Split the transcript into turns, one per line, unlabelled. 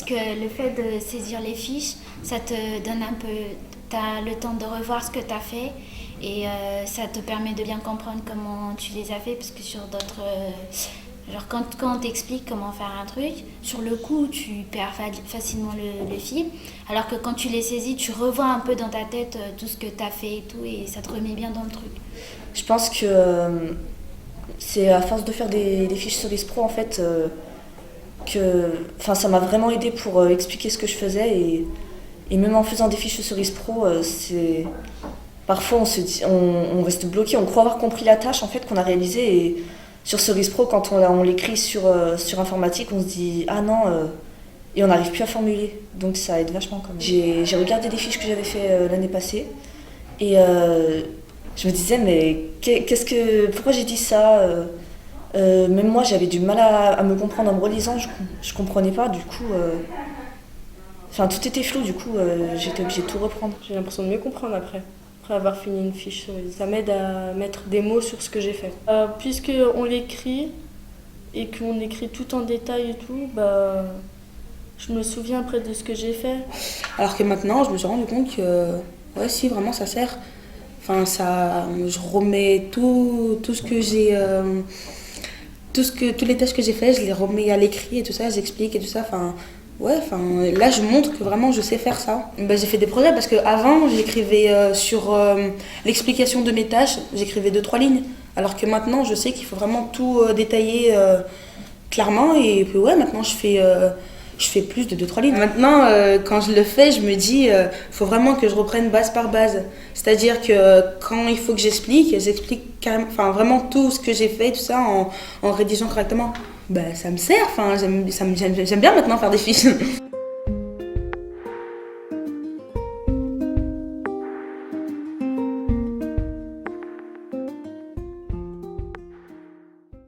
puisque le fait de saisir les fiches, ça te donne un peu, t'as le temps de revoir ce que tu as fait et ça te permet de bien comprendre comment tu les as fait, parce que sur d'autres, genre quand on t'explique comment faire un truc, sur le coup tu perds facilement le fil, alors que quand tu les saisis, tu revois un peu dans ta tête tout ce que tu as fait et tout, et ça te remet bien dans le truc.
Je pense que c'est à force de faire des fiches Cerise Pro en fait ça m'a vraiment aidé pour expliquer ce que je faisais et même en faisant des fiches Cerise Pro, c'est parfois on reste bloqué, on croit avoir compris la tâche en fait qu'on a réalisée et sur Cerise Pro quand on l'écrit sur informatique, on se dit ah non et on n'arrive plus à formuler, donc ça aide vachement quand même. J'ai regardé des fiches que j'avais fait l'année passée et je me disais mais pourquoi j'ai dit ça même moi j'avais du mal à me comprendre en me relisant, je comprenais pas du coup tout était flou du coup j'étais obligée de tout reprendre.
J'ai l'impression de mieux comprendre après avoir fini une fiche. Ça m'aide à mettre des mots sur ce que j'ai fait. Puisqu'on l'écrit et qu'on écrit tout en détail et tout, je me souviens après de ce que j'ai fait.
Alors que maintenant, je me suis rendu compte que, ouais, si, vraiment, ça sert. Je remets tout ce que j'ai... toutes les tâches que j'ai faites, je les remets à l'écrit et tout ça, j'explique et tout ça. Là, je montre que vraiment je sais faire ça. J'ai fait des projets parce qu'avant, j'écrivais sur l'explication de mes tâches, j'écrivais 2-3 lignes. Alors que maintenant, je sais qu'il faut vraiment tout détailler clairement. Et puis maintenant, je fais plus de 2-3 lignes. Maintenant, quand je le fais, je me dis, faut vraiment que je reprenne base par base. C'est-à-dire que quand il faut que j'explique vraiment tout ce que j'ai fait, tout ça, en rédigeant correctement. Ça me sert, j'aime bien maintenant faire des fiches.